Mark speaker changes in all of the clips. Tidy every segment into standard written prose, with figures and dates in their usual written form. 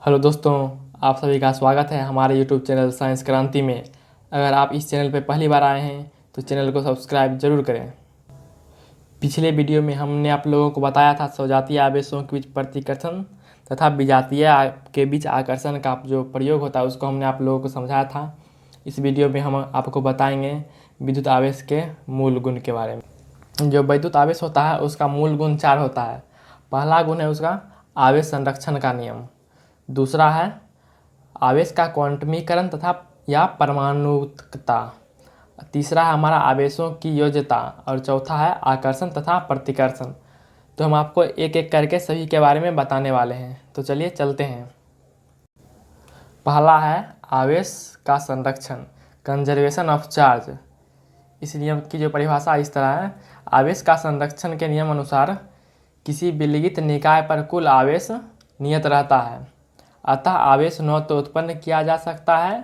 Speaker 1: Hello दोस्तों, आप सभी का स्वागत है हमारे यूट्यूब चैनल साइंस क्रांति में। अगर आप इस चैनल पर पहली बार आए हैं तो चैनल को सब्सक्राइब जरूर करें। पिछले वीडियो में हमने आप लोगों को बताया था सजातीय आवेशों के बीच प्रतिकर्षण तथा विजातीय के बीच आकर्षण का जो प्रयोग होता है उसको हमने आप लोगों को समझाया था। इस वीडियो में हम आपको बताएंगे विद्युत आवेश के मूल गुण के बारे में। जो विद्युत आवेश होता है उसका मूल गुण 4 होता है। पहला गुण है उसका आवेश संरक्षण का नियम, दूसरा है आवेश का क्वांटमीकरण तथा या परमाणुकता, तीसरा है हमारा आवेशों की योज्यता और चौथा है आकर्षण तथा प्रतिकर्षण। तो हम आपको एक एक करके सभी के बारे में बताने वाले हैं, तो चलिए चलते हैं। पहला है आवेश का संरक्षण, कंजर्वेशन ऑफ चार्ज। इस नियम की जो परिभाषा इस तरह है, आवेश का संरक्षण के नियम अनुसार किसी विलगित निकाय पर कुल आवेश नियत रहता है, अतः आवेश न तो उत्पन्न किया जा सकता है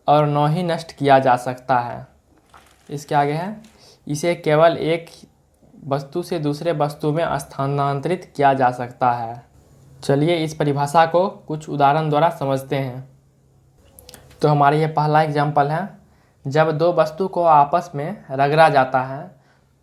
Speaker 1: और न ही नष्ट किया जा सकता है। इसके आगे है इसे केवल एक वस्तु से दूसरे वस्तु में स्थानांतरित किया जा सकता है। चलिए इस परिभाषा को कुछ उदाहरण द्वारा समझते हैं। तो हमारे ये पहला एग्जाम्पल है, जब दो वस्तु को आपस में रगड़ा जाता है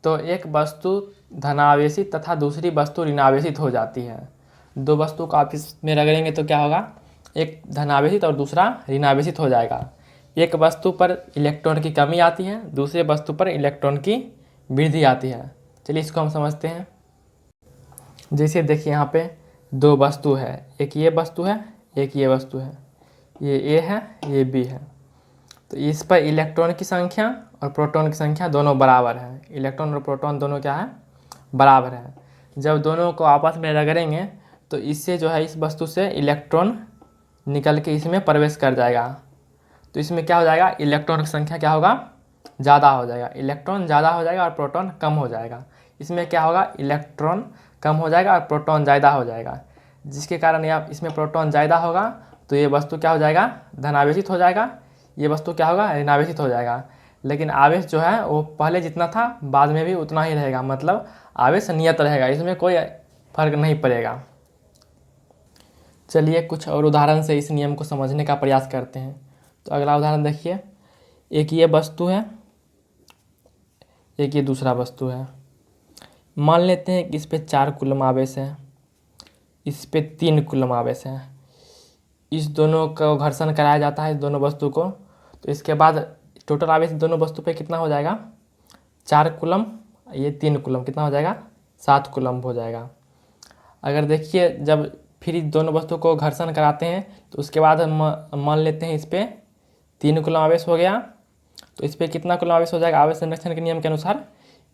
Speaker 1: तो एक वस्तु धनावेशित तथा दूसरी वस्तु ऋणावेशित हो जाती है। दो वस्तु को आपस में रगड़ेंगे तो क्या होगा, एक धनावेशित और दूसरा ऋणावेशित हो जाएगा। एक वस्तु पर इलेक्ट्रॉन की कमी आती है, दूसरे वस्तु पर इलेक्ट्रॉन की वृद्धि आती है। चलिए इसको हम समझते हैं। जैसे देखिए यहाँ पे दो वस्तु है, एक ये वस्तु है एक ये वस्तु है, ये ए है ये बी है। तो इस पर इलेक्ट्रॉन की संख्या और प्रोटॉन की संख्या दोनों बराबर है। इलेक्ट्रॉन और प्रोटॉन दोनों क्या है, बराबर है। जब दोनों को आपस में रगड़ेंगे तो इससे जो है इस वस्तु से इलेक्ट्रॉन निकल के इसमें प्रवेश कर जाएगा। तो इसमें क्या हो जाएगा, इलेक्ट्रॉन की संख्या क्या होगा, ज़्यादा हो जाएगा। इलेक्ट्रॉन ज़्यादा हो जाएगा और प्रोटॉन कम हो जाएगा। इसमें क्या होगा, इलेक्ट्रॉन कम हो जाएगा और प्रोटॉन ज़्यादा हो जाएगा, जिसके कारण या इसमें प्रोटॉन ज़्यादा होगा तो ये वस्तु क्या हो जाएगा, धनावेशित हो जाएगा। ये वस्तु क्या होगा, ऋणावेशित हो जाएगा। लेकिन आवेश जो है वो पहले जितना था बाद में भी उतना ही रहेगा, मतलब आवेश नियत रहेगा, इसमें कोई फर्क नहीं पड़ेगा। चलिए कुछ और उदाहरण से इस नियम को समझने का प्रयास करते हैं। तो अगला उदाहरण देखिए, एक ये वस्तु है एक ये दूसरा वस्तु है। मान लेते हैं कि इस पे 4 कूलम आवेश है, इस पे 3 कूलम आवेश है। इस दोनों को घर्षण कराया जाता है, इस दोनों वस्तु को। तो इसके बाद टोटल आवेश दोनों वस्तु पे कितना हो जाएगा, 4 कूलम, ये 3 कूलम, कितना हो जाएगा, 7 कूलम हो जाएगा। अगर देखिए जब फिर इस दोनों वस्तु को घर्षण कराते हैं तो उसके बाद हम मान लेते हैं इस पे 3 कूलम आवेश हो गया, तो इस पे कितना कूलम आवेश हो जाएगा। आवेश संरक्षण के नियम के अनुसार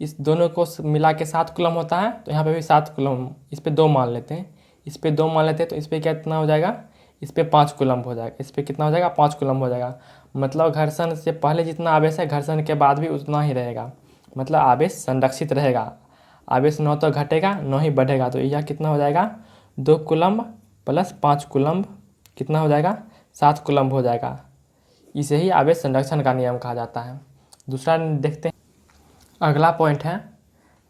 Speaker 1: इस दोनों को मिला के 7 कूलम होता है, तो यहाँ पे भी 7 कूलम, इस पे 2 मान लेते हैं, इस पे 2 मान लेते हैं, तो इस पे कितना हो जाएगा, इस पे 5 कूलम हो जाएगा। इस पे कितना हो जाएगा, 5 कूलम हो जाएगा। मतलब घर्षण से पहले जितना आवेश है घर्षण के बाद भी उतना ही रहेगा, मतलब आवेश संरक्षित रहेगा। आवेश न तो घटेगा न ही बढ़ेगा। तो यह कितना हो जाएगा, 2 कूलम प्लस 5 कूलम कितना हो जाएगा, 7 कूलम हो जाएगा। इसे ही आवेश संरक्षण का नियम कहा जाता है। दूसरा देखते हैं, अगला पॉइंट है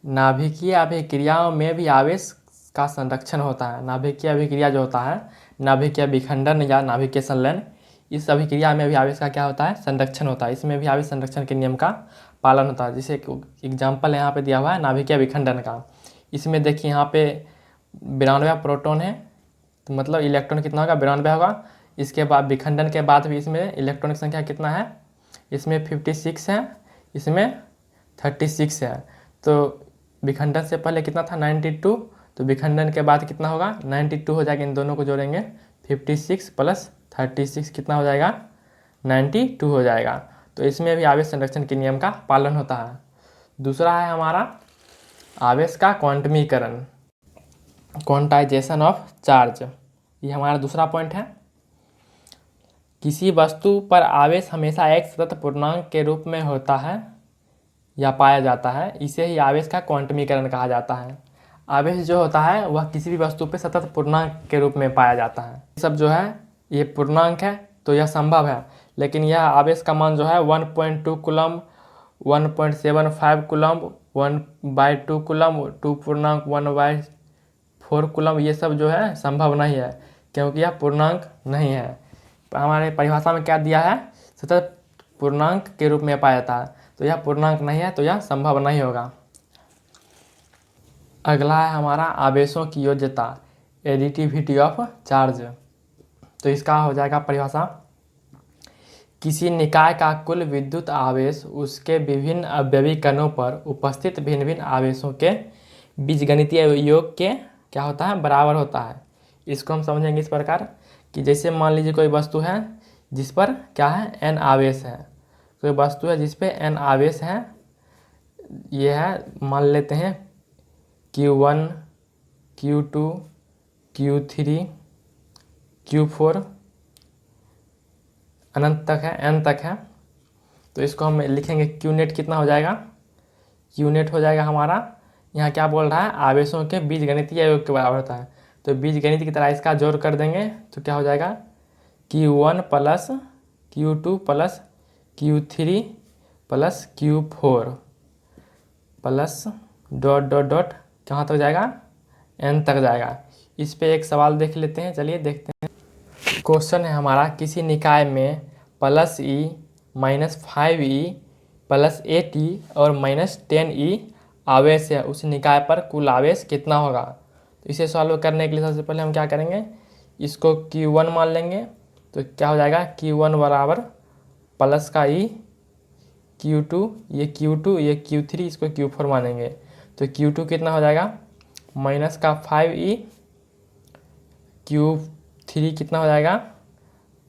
Speaker 1: नाभिकीय अभिक्रियाओं में भी आवेश का संरक्षण होता है। नाभिकीय अभिक्रिया जो होता है, नाभिकीय विखंडन या नाभिकीय संलयन, इस अभिक्रिया में भी आवेश का क्या होता है, संरक्षण होता है। इसमें भी आवेश संरक्षण के नियम का पालन होता है। जैसे एग्जाम्पल यहाँ पे दिया हुआ है नाभिकीय विखंडन का। इसमें देखिए यहाँ पे 92 प्रोटॉन है, तो मतलब इलेक्ट्रॉन कितना होगा, 92 होगा। इसके बाद विखंडन के बाद भी इसमें इलेक्ट्रॉन की संख्या कितना है, इसमें 56 है, इसमें 36 है। तो विखंडन से पहले कितना था, 92, तो विखंडन के बाद कितना होगा, 92 हो जाएगा। इन दोनों को जोड़ेंगे 56 प्लस 36 कितना हो जाएगा, 92 हो जाएगा। तो इसमें भी आवेश संरक्षण के नियम का पालन होता है। दूसरा है हमारा आवेश का क्वांटमीकरण, क्वांटाइजेशन ऑफ चार्ज। ये हमारा दूसरा पॉइंट है। किसी वस्तु पर आवेश हमेशा एक सतत पूर्णांक के रूप में होता है या पाया जाता है, इसे ही आवेश का क्वांटमीकरण कहा जाता है। आवेश जो होता है वह किसी भी वस्तु पे सतत पूर्णांक के रूप में पाया जाता है। सब जो है ये पूर्णांक है तो यह संभव है, लेकिन यह आवेश का मान जो है 1.2 कूलम, 1.75 कूलम, 1/2 कूलम, 2.1/4 कूलम, ये सब जो है संभव नहीं है। क्योंकि यह पूर्णांक नहीं है। हमारे परिभाषा में क्या दिया है, सतत पूर्णांक के रूप में पाया जाता है, तो यह पूर्णांक नहीं है, तो यह संभव नहीं होगा। अगला है हमारा आवेशों की योज्यता, एडिटिविटी ऑफ चार्ज। तो इसका हो जाएगा परिभाषा, किसी निकाय का कुल विद्युत आवेश उसके विभिन्न अवयवी कणों पर उपस्थित भिन्न भिन्न आवेशों के बीजगणितीय योग के क्या होता है, बराबर होता है। इसको हम समझेंगे इस प्रकार कि जैसे मान लीजिए कोई वस्तु है जिस पर क्या है, n आवेश है। कोई वस्तु है जिस पे n आवेश है, ये है मान लेते हैं Q1, Q2, Q3, Q4 अनंत तक है, n तक है। तो इसको हम लिखेंगे Q नेट कितना हो जाएगा, Q नेट हो जाएगा हमारा, यहाँ क्या बोल रहा है, आवेशों के बीजगणितीय योग के बराबर होता है। तो बीजगणित की तरह इसका जोड़ कर देंगे तो क्या हो जाएगा, Q1 plus Q2 plus Q3 plus Q4 plus dot dot dot कहाँ तक जाएगा, n तक जाएगा। इस पे एक सवाल देख लेते हैं, चलिए देखते हैं। क्वेश्चन है हमारा, किसी निकाय में +E -5E +8E और -10E आवेश है, उस निकाय पर कुल आवेश कितना होगा। तो इसे सॉल्व करने के लिए सबसे पहले हम क्या करेंगे, इसको Q1 मान लेंगे। तो क्या हो जाएगा, Q1 बराबर प्लस का E, Q2 ये Q2 ये Q3, इसको Q4 मानेंगे। तो Q2 कितना हो जाएगा, माइनस का 5E, Q3 कितना हो जाएगा,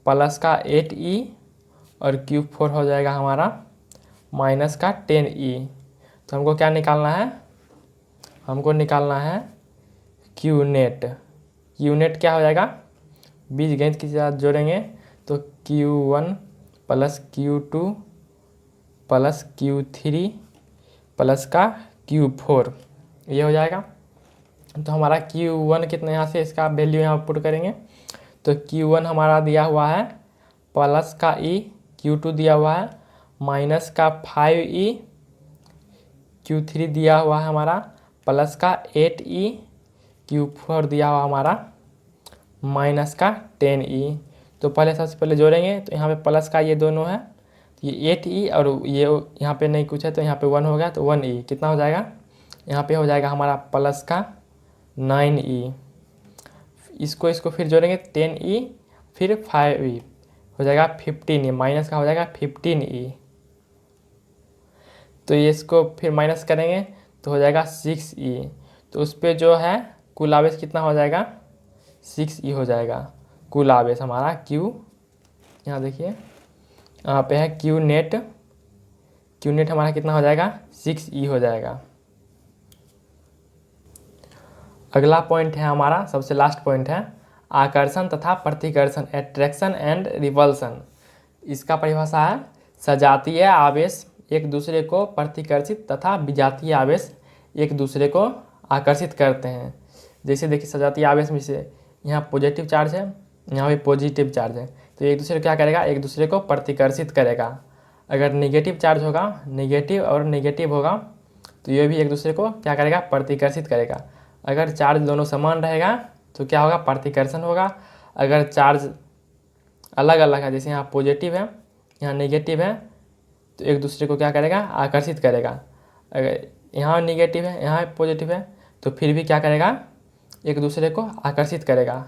Speaker 1: प्लस का 8E और Q4 हो जाएगा हमारा माइनस का 10E। तो हमको क्या निकालना है, हमको निकालना है Q नेट। Q नेट क्या हो जाएगा, बीजगणित के साथ जोड़ेंगे तो Q1 plus Q2 plus Q3 plus का Q4 ये हो जाएगा। तो हमारा Q1 कितना, यहाँ से इसका वैल्यू यहाँ पुट करेंगे। तो Q1 हमारा दिया हुआ है प्लस का E, Q2 दिया हुआ है माइनस का 5E, Q3 दिया हुआ है हमारा प्लस का 8E, Q4 दिया हुआ हमारा माइनस का 10E। तो पहले सबसे पहले जोड़ेंगे तो यहाँ पे प्लस का ये दोनों है, ये 8E और ये यहाँ पे नहीं कुछ है तो यहाँ पे 1 हो गया, तो 1E कितना हो जाएगा, यहाँ पे हो जाएगा हमारा प्लस का 9E। इसको फिर जोड़ेंगे 10E फिर 5E हो जाएगा 15E, माइनस का हो जाएगा 15E। तो ये इसको फिर माइनस करेंगे तो हो जाएगा 6E। तो उस पर जो है कुल आवेश कितना हो जाएगा, 6E हो जाएगा कुल आवेश हमारा Q। यहाँ देखिए यहाँ पे है Q नेट हमारा कितना हो जाएगा, 6E हो जाएगा। अगला पॉइंट है हमारा, सबसे लास्ट पॉइंट है आकर्षण तथा प्रतिकर्षण, एट्रैक्शन एंड रिपल्सन। इसका परिभाषा है, सजातीय आवेश एक दूसरे को प्रतिकर्षित तथा विजातीय आवेश एक दूसरे को आकर्षित करते हैं। जैसे देखिए सजातीय आवेश में से यहाँ पॉजिटिव चार्ज है, यहाँ भी पॉजिटिव चार्ज है, तो एक दूसरे को क्या करेगा, एक दूसरे को प्रतिकर्षित करेगा। अगर नेगेटिव चार्ज होगा, नेगेटिव और नेगेटिव होगा, तो ये भी एक दूसरे को क्या करेगा, प्रतिकर्षित करेगा। अगर चार्ज दोनों समान रहेगा तो क्या होगा, प्रतिकर्षण होगा। अगर चार्ज अलग अलग है, जैसे यहाँ पॉजिटिव है यहाँ नेगेटिव है, तो एक दूसरे को क्या करेगा, आकर्षित करेगा। अगर यहाँ नेगेटिव है यहाँ पॉजिटिव है, तो फिर भी क्या करेगा, एक दूसरे को आकर्षित करेगा।